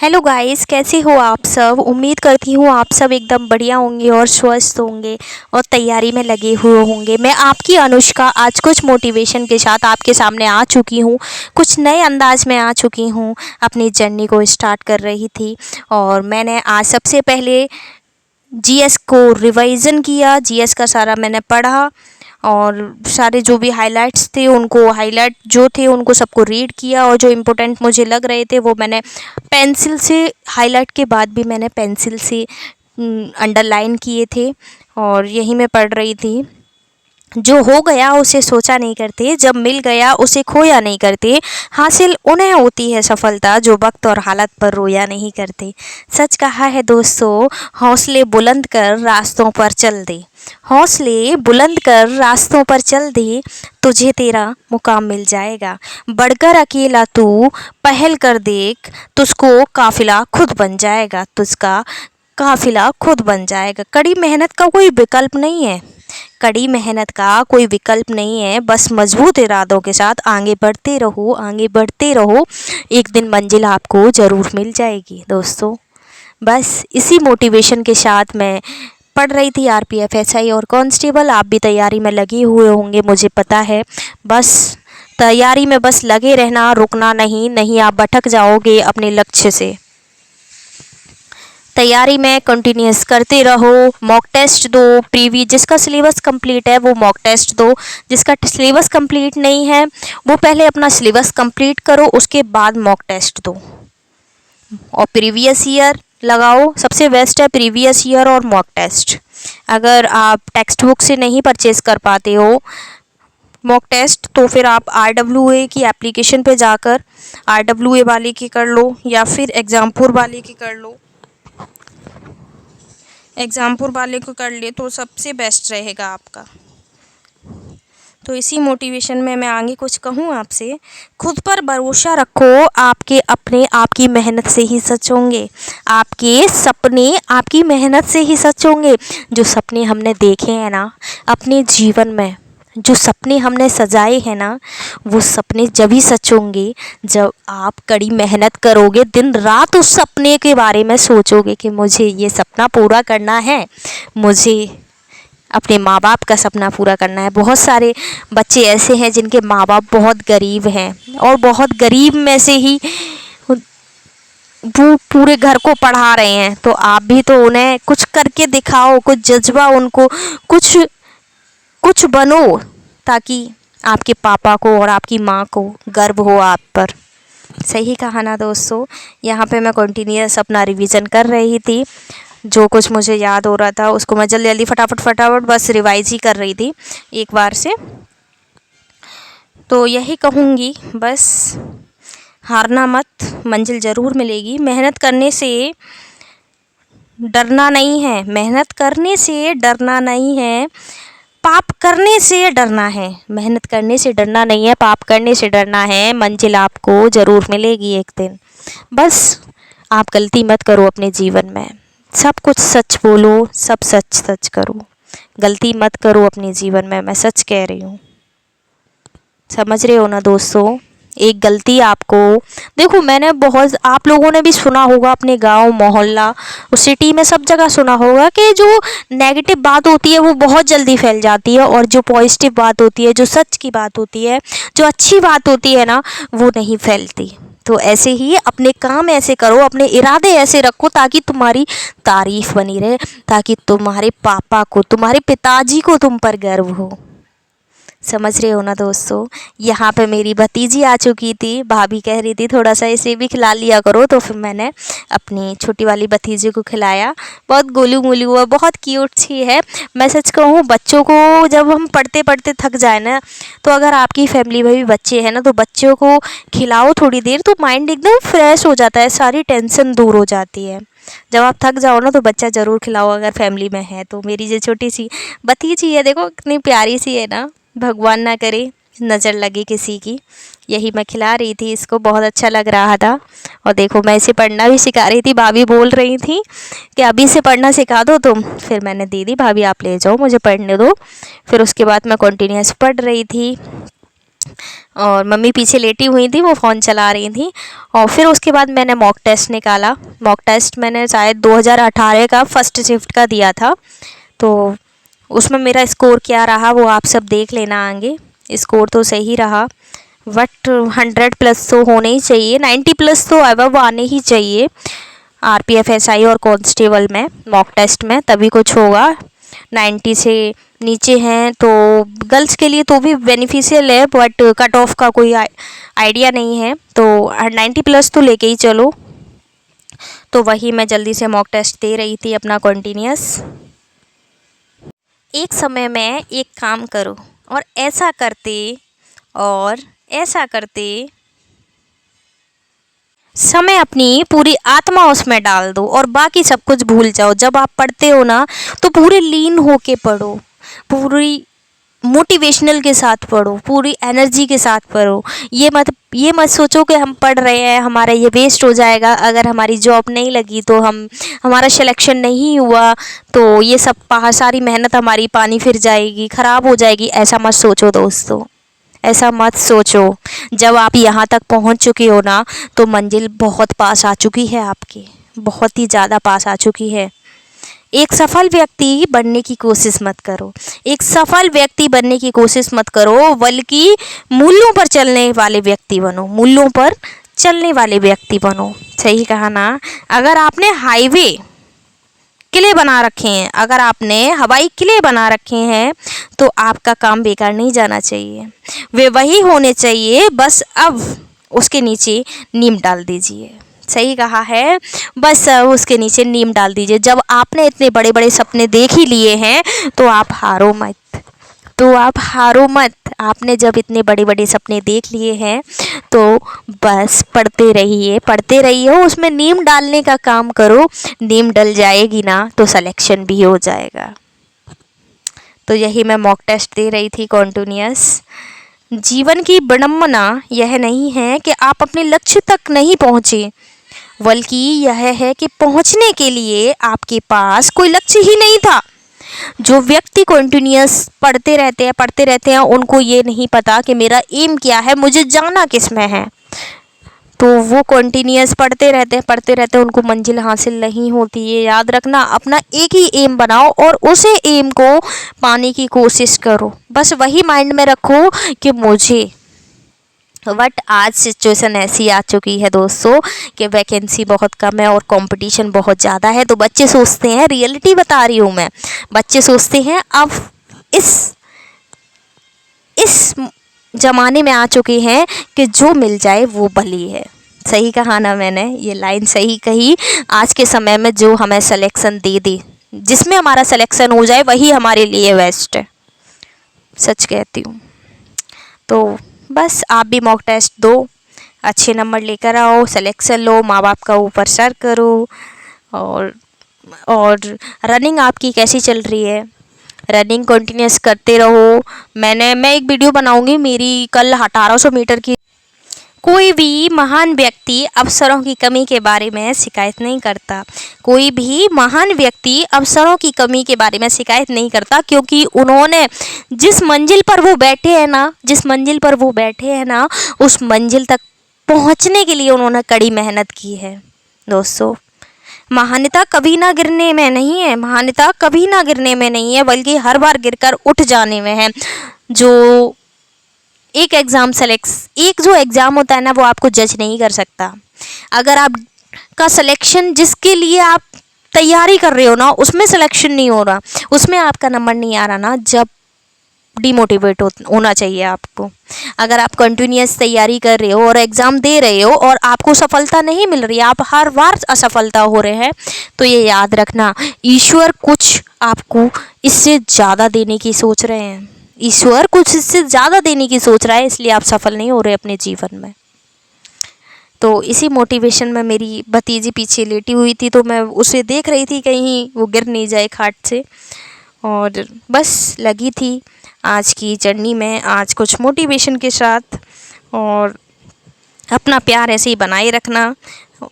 Hello guys, कैसे हो आप सब। उम्मीद करती हूँ आप सब एकदम बढ़िया होंगे और स्वस्थ होंगे और तैयारी में लगे हुए होंगे। मैं आपकी अनुष्का आज कुछ मोटिवेशन के साथ आपके सामने आ चुकी हूँ। कुछ नए अंदाज में आ चुकी हूँ। अपनी जर्नी को स्टार्ट कर रही थी और मैंने आज सबसे पहले जीएस को रिवीजन किया। जीएस का सारा मैंने पढ़ा और सारे जो भी हाइलाइट्स थे उनको हाईलाइट जो थे उनको सबको रीड किया और जो इम्पोर्टेंट मुझे लग रहे थे वो मैंने पेंसिल से हाईलाइट के बाद भी मैंने पेंसिल से अंडरलाइन किए थे और यही मैं पढ़ रही थी। जो हो गया उसे सोचा नहीं करते, जब मिल गया उसे खोया नहीं करते। हासिल उन्हें होती है सफलता जो वक्त और हालत पर रोया नहीं करते। सच कहा है दोस्तों, हौसले बुलंद कर रास्तों पर चल दे। हौसले बुलंद कर रास्तों पर चल दे, तुझे तेरा मुकाम मिल जाएगा। बढ़कर अकेला तू पहल कर देख, तुझको काफिला खुद बन जाएगा। तुझका काफिला खुद बन जाएगा। कड़ी मेहनत का कोई विकल्प नहीं है। कड़ी मेहनत का कोई विकल्प नहीं है। बस मजबूत इरादों के साथ आगे बढ़ते रहो, आगे बढ़ते रहो। एक दिन मंजिल आपको ज़रूर मिल जाएगी दोस्तों। बस इसी मोटिवेशन के साथ मैं पढ़ रही थी आरपीएफ एसआई और कांस्टेबल। आप भी तैयारी में लगे हुए होंगे, मुझे पता है। बस तैयारी में बस लगे रहना, रुकना नहीं, नहीं आप भटक जाओगे अपने लक्ष्य से। तैयारी में कंटिन्यूस करते रहो। मॉक टेस्ट दो। प्रीवी जिसका सिलेबस कंप्लीट है वो मॉक टेस्ट दो। जिसका सिलेबस कंप्लीट नहीं है वो पहले अपना सिलेबस कंप्लीट करो, उसके बाद मॉक टेस्ट दो। और प्रीवियस ईयर लगाओ, सबसे बेस्ट है प्रीवियस ईयर और मॉक टेस्ट। अगर आप टेक्स्ट बुक से नहीं परचेज कर पाते हो मॉक टेस्ट तो फिर आप RWA की एप्लीकेशन पे जाकर RWA वाले की कर लो या फिर एग्ज़ामपुर वाले की कर लो। एग्ज़ामपुर वाले को कर ले तो सबसे बेस्ट रहेगा आपका। तो इसी मोटिवेशन में मैं आगे कुछ कहूँ आपसे। खुद पर भरोसा रखो, आपके अपने आपकी मेहनत से ही सच होंगे। आपके सपने आपकी मेहनत से ही सच होंगे। जो सपने हमने देखे हैं ना अपने जीवन में, जो सपने हमने सजाए हैं ना, वो सपने जब ही सच होंगे जब आप कड़ी मेहनत करोगे, दिन रात उस सपने के बारे में सोचोगे कि मुझे ये सपना पूरा करना है, मुझे अपने माँ बाप का सपना पूरा करना है। बहुत सारे बच्चे ऐसे हैं जिनके माँ बाप बहुत गरीब हैं और बहुत गरीब में से ही वो पूरे घर को पढ़ा रहे हैं। तो आप भी तो उन्हें कुछ करके दिखाओ, कुछ जज्बा उनको, कुछ कुछ बनो ताकि आपके पापा को और आपकी माँ को गर्व हो आप पर। सही कहा ना दोस्तों। यहाँ पे मैं कंटिन्यूअस अपना रिवीजन कर रही थी। जो कुछ मुझे याद हो रहा था उसको मैं जल्दी जल्दी फटाफट बस रिवाइज ही कर रही थी एक बार से। तो यही कहूँगी, बस हारना मत, मंजिल ज़रूर मिलेगी। मेहनत करने से डरना नहीं है, मेहनत करने से डरना नहीं है, पाप करने से डरना है। मेहनत करने से डरना नहीं है, पाप करने से डरना है। मंजिल आपको ज़रूर मिलेगी एक दिन। बस आप गलती मत करो अपने जीवन में। सब कुछ सच बोलो, सब सच सच करो। गलती मत करो अपने जीवन में, मैं सच कह रही हूँ। समझ रहे हो ना दोस्तों। एक गलती आपको, देखो मैंने बहुत, आप लोगों ने भी सुना होगा अपने गांव मोहल्ला उस सिटी में सब जगह सुना होगा कि जो नेगेटिव बात होती है वो बहुत जल्दी फैल जाती है और जो पॉजिटिव बात होती है, जो सच की बात होती है, जो अच्छी बात होती है ना, वो नहीं फैलती। तो ऐसे ही अपने काम ऐसे करो, अपने इरादे ऐसे रखो ताकि तुम्हारी तारीफ बनी रहे, ताकि तुम्हारे पापा को, तुम्हारे पिताजी को तुम पर गर्व हो। समझ रहे हो ना दोस्तों। यहाँ पे मेरी भतीजी आ चुकी थी, भाभी कह रही थी थोड़ा सा इसे भी खिला लिया करो, तो फिर मैंने अपनी छोटी वाली भतीजी को खिलाया। बहुत गोलू मोलू हुआ, बहुत क्यूट सी है। मैं सच कहूँ, बच्चों को जब हम पढ़ते पढ़ते थक जाए ना, तो अगर आपकी फैमिली में भी बच्चे हैं ना, तो बच्चों को खिलाओ थोड़ी देर, तो माइंड एकदम फ्रेश हो जाता है, सारी टेंशन दूर हो जाती है। जब आप थक जाओ ना तो बच्चा ज़रूर खिलाओ अगर फैमिली में है तो। मेरी जो छोटी सी भतीजी है, देखो कितनी प्यारी सी है ना, भगवान ना करे नज़र लगे किसी की। यही मैं खिला रही थी इसको, बहुत अच्छा लग रहा था। और देखो मैं इसे पढ़ना भी सिखा रही थी, भाभी बोल रही थी कि अभी से पढ़ना सिखा दो तुम। फिर मैंने दे दी, भाभी आप ले जाओ, मुझे पढ़ने दो। फिर उसके बाद मैं कंटिन्यूस पढ़ रही थी। और मम्मी पीछे लेटी हुई थी, वो फ़ोन चला रही थी। और फिर उसके बाद मैंने मॉक टेस्ट निकाला। मॉक टेस्ट मैंने शायद 2018 का फर्स्ट शिफ्ट का दिया था। तो उसमें मेरा स्कोर क्या रहा वो आप सब देख लेना आगे। स्कोर तो सही रहा, बट 100 प्लस तो होने ही चाहिए, 90 प्लस तो अबव आने ही चाहिए आरपीएफ एसआई और कांस्टेबल में मॉक टेस्ट में, तभी कुछ होगा। 90 से नीचे हैं तो गर्ल्स के लिए तो भी बेनिफिशियल है, बट कट ऑफ का कोई आइडिया नहीं है, तो 90 प्लस तो लेके ही चलो। तो वही मैं जल्दी से मॉक टेस्ट दे रही थी अपना कंटिन्यूस। एक समय में एक काम करो और ऐसा करते और ऐसा करते, समय अपनी पूरी आत्मा उसमें डाल दो और बाकी सब कुछ भूल जाओ। जब आप पढ़ते हो ना तो पूरे लीन होके पढ़ो, पूरी मोटिवेशनल के साथ पढ़ो, पूरी एनर्जी के साथ पढ़ो। ये मत सोचो कि हम पढ़ रहे हैं हमारा ये वेस्ट हो जाएगा, अगर हमारी जॉब नहीं लगी तो हमारा सिलेक्शन नहीं हुआ तो ये सब सारी मेहनत हमारी पानी फिर जाएगी, ख़राब हो जाएगी। ऐसा मत सोचो दोस्तों, ऐसा मत सोचो। जब आप यहाँ तक पहुँच चुके हो ना तो मंजिल बहुत पास आ चुकी है आपकी, बहुत ही ज़्यादा पास आ चुकी है। एक सफल व्यक्ति बनने की कोशिश मत करो, एक सफल व्यक्ति बनने की कोशिश मत करो, बल्कि मूल्यों पर चलने वाले व्यक्ति बनो, मूल्यों पर चलने वाले व्यक्ति बनो। सही कहा ना। अगर आपने हाईवे किले बना रखे हैं, अगर आपने हवाई किले बना रखे हैं तो आपका काम बेकार नहीं जाना चाहिए, वे वही होने चाहिए, बस अब उसके नीचे नीम डाल दीजिए। सही कहा है, बस उसके नीचे नीम डाल दीजिए। जब आपने इतने बड़े बड़े सपने देख ही लिए हैं तो आप हारो मत, तो आप हारो मत। आपने जब इतने बड़े बड़े सपने देख लिए हैं तो बस पढ़ते रहिए, उसमें नीम डालने का काम करो। नीम डल जाएगी ना तो सिलेक्शन भी हो जाएगा। तो यही मैं मॉक टेस्ट दे रही थी कॉन्टिन्यूअस। जीवन की विडंबना यह नहीं है कि आप अपने लक्ष्य तक नहीं पहुँचे, बल्कि यह है कि पहुँचने के लिए आपके पास कोई लक्ष्य ही नहीं था। जो व्यक्ति कंटिन्यूअस पढ़ते रहते हैं उनको ये नहीं पता कि मेरा एम क्या है, मुझे जाना किस में है। तो वो कंटिन्यूअस पढ़ते रहते हैं, उनको मंजिल हासिल नहीं होती। ये याद रखना, अपना एक ही एम बनाओ और उसे एम को पाने की कोशिश करो। बस वही माइंड में रखो कि मुझे, बट आज सिचुएशन ऐसी आ चुकी है दोस्तों कि वैकेंसी बहुत कम है और कंपटीशन बहुत ज़्यादा है। तो बच्चे सोचते हैं, रियलिटी बता रही हूँ मैं, बच्चे सोचते हैं अब इस ज़माने में आ चुके हैं कि जो मिल जाए वो भली है। सही कहा ना मैंने, ये लाइन सही कही। आज के समय में जो हमें सिलेक्शन दे दे, जिसमें हमारा सिलेक्शन हो जाए वही हमारे लिए बेस्ट है, सच कहती हूँ। तो बस आप भी मॉक टेस्ट दो, अच्छे नंबर लेकर आओ, सिलेक्शन लो, माँ बाप का ऊपर सर करो। और रनिंग आपकी कैसी चल रही है? रनिंग कंटिन्यूस करते रहो। मैं एक वीडियो बनाऊंगी मेरी कल 1800 मीटर की। कोई भी महान व्यक्ति अवसरों की कमी के बारे में शिकायत नहीं करता, कोई भी महान व्यक्ति अवसरों की कमी के बारे में शिकायत नहीं करता, क्योंकि उन्होंने जिस मंजिल पर वो बैठे हैं ना उस मंजिल तक पहुंचने के लिए उन्होंने कड़ी मेहनत की है। दोस्तों, महानता कभी ना गिरने में नहीं है, महानता कभी ना गिरने में नहीं है, बल्कि हर बार गिरकर उठ जाने में है। जो एक जो एग्ज़ाम होता है ना वो आपको जज नहीं कर सकता। अगर आप का सिलेक्शन जिसके लिए आप तैयारी कर रहे हो ना उसमें सिलेक्शन नहीं हो रहा, उसमें आपका नंबर नहीं आ रहा ना, जब डिमोटिवेट होना चाहिए आपको। अगर आप कंटिन्यूअस तैयारी कर रहे हो और एग्ज़ाम दे रहे हो और आपको सफलता नहीं मिल रही, आप हर बार असफलता हो रहे हैं, तो ये याद रखना, ईश्वर कुछ आपको इससे ज़्यादा देने की सोच रहे हैं। ईश्वर कुछ इससे ज़्यादा देने की सोच रहा है, इसलिए आप सफल नहीं हो रहे अपने जीवन में। तो इसी मोटिवेशन में मेरी भतीजी पीछे लेटी हुई थी, तो मैं उसे देख रही थी कहीं वो गिर नहीं जाए खाट से, और बस लगी थी आज की जर्नी में, आज कुछ मोटिवेशन के साथ। और अपना प्यार ऐसे ही बनाए रखना।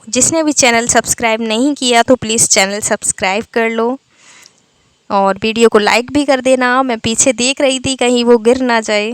जिसने भी चैनल सब्सक्राइब नहीं किया तो प्लीज़ चैनल सब्सक्राइब कर लो और वीडियो को लाइक भी कर देना। मैं पीछे देख रही थी कहीं वो गिर ना जाए।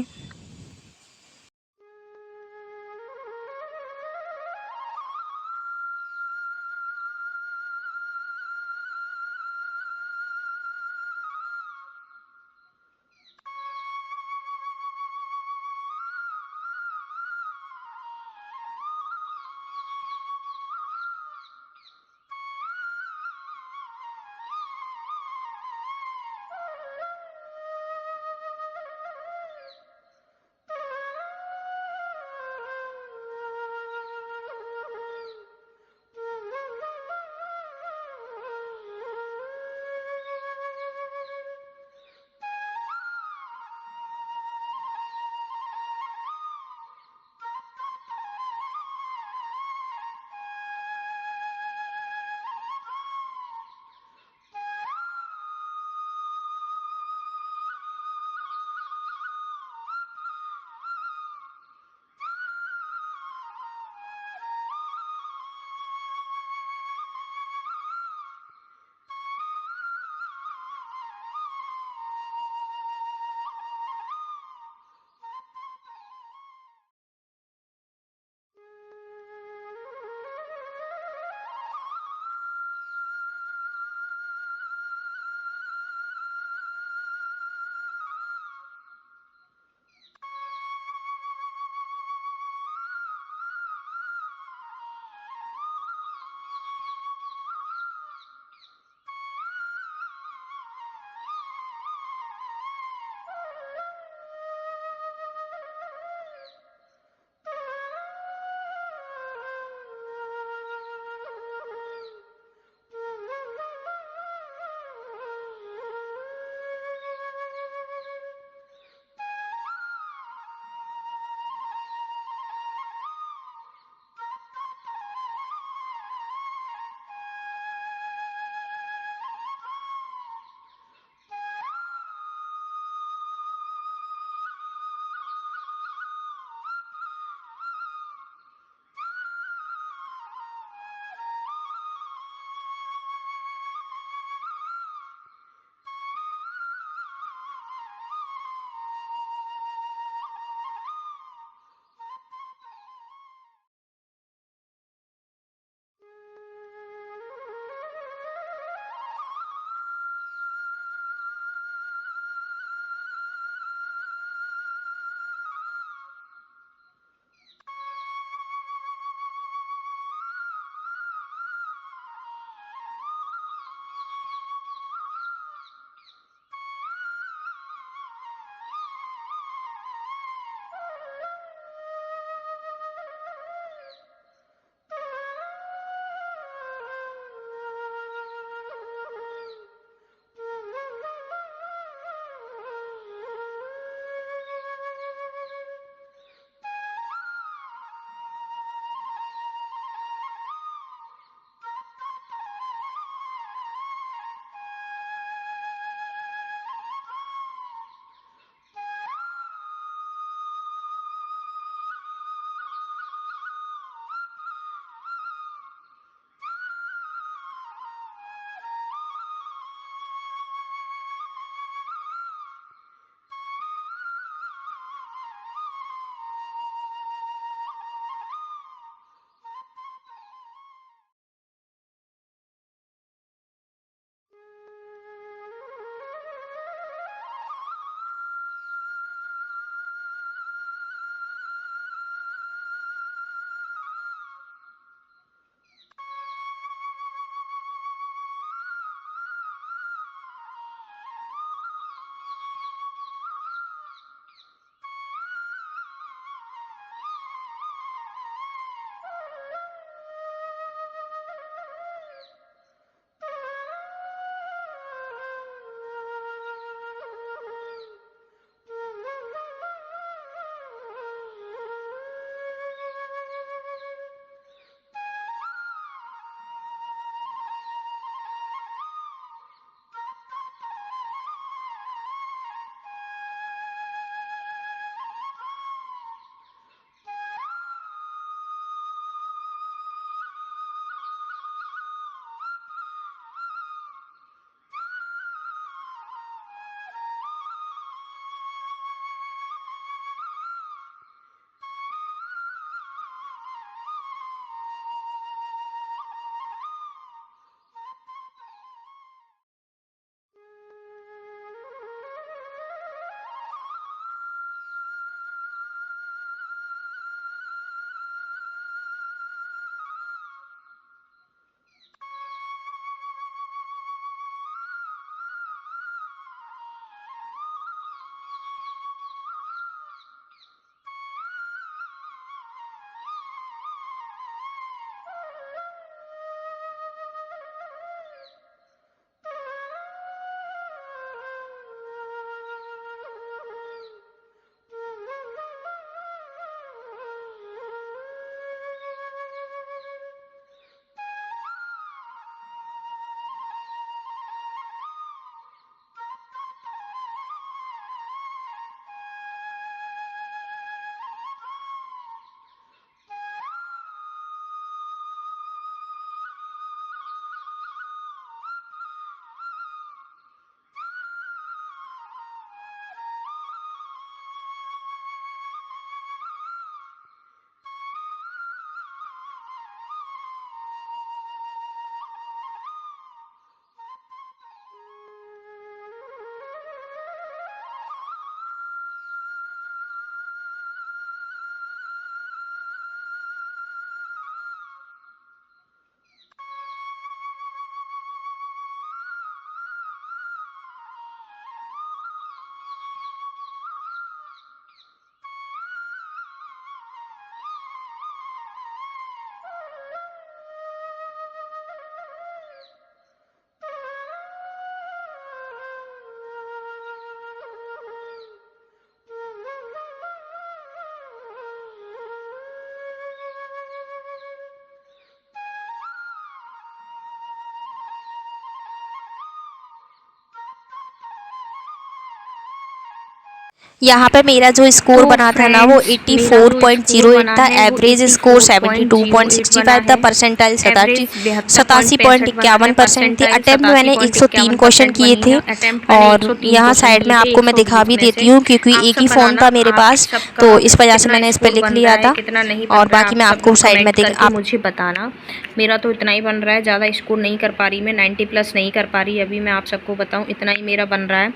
यहाँ पे मेरा जो स्कोर तो बना था ना वो फ्रेंड्स मेरा जो स्कोर 84.08 बना था। है वो एवरेज स्कोर 84.08 बना 72.65 था। है। परसेंटाइल एवरेज 72.65 बना है। 87.51% थी। परसेंटाइल अटेम्प्ट मैंने 103 क्वेश्चन 87.51% किए बनी थे है। अटेम्प्ट मैंने और 103 यहाँ क्वेश्चन साइड किए में थे आपको मैं दिखा 120 भी में देती से। हूँ क्योंकि आप एक ही सब फ़ोन बताना था मेरे आप पास, सबका तो इस वजह से कितना मैंने इस पर स्कोर लिख बन रहा लिया है, था। कितना नहीं बन और रहा है, बाकी आप मैं सब आपको लोग साइड में कमेंट करके मुझे बताना। मेरा तो इतना ही बन रहा है, ज़्यादा स्कोर नहीं कर पा रही मैं, 90 प्लस नहीं कर पा रही अभी। मैं आप सबको बताऊँ इतना ही मेरा बन रहा है।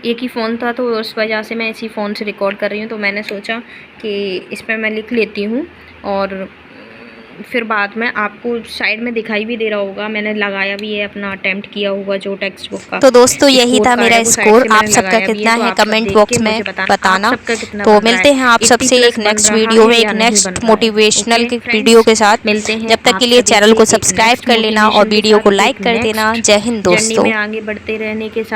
एक ही फ़ोन था तो उस वजह से मैं इसी फ़ोन से रिकॉर्ड कर रही हूँ, तो मैंने सोचा कि इस पर मैं लिख लेती हूँ और फिर बाद में आपको साइड में दिखाई भी दे रहा होगा। मैंने लगाया भी है, अपना अटेम्प्ट किया हुआ जो टेक्स्ट बुक का तो दोस्तों यही स्कोर था कार्ड है मेरा वो साइड स्कोर। से आप मैंने सबका लगाया भी है। कितना तो है आप सब कमेंट देख के बॉक्स मुझे में आप बताना। सबका कितना तो बन रहा है, मिलते हैं आप 80 सबसे एक प्लस बन नेक्स्ट रहा वीडियो है में, एक या नहीं नेक्स्ट बन रहा है। मोटिवेशनल ओके वीडियो फ्रेंड्स, के साथ। मिलते हैं जब तक आप के लिए सभी चैनल से को एक सब्सक्राइब नेक्स्ट कर लेना और मोटिवेशन के वीडियो को साथ, लाइक एक कर देना। नेक्स्ट जय हिंद जर्नी दोस्तों। में आगे बढ़ते रहने के साथ।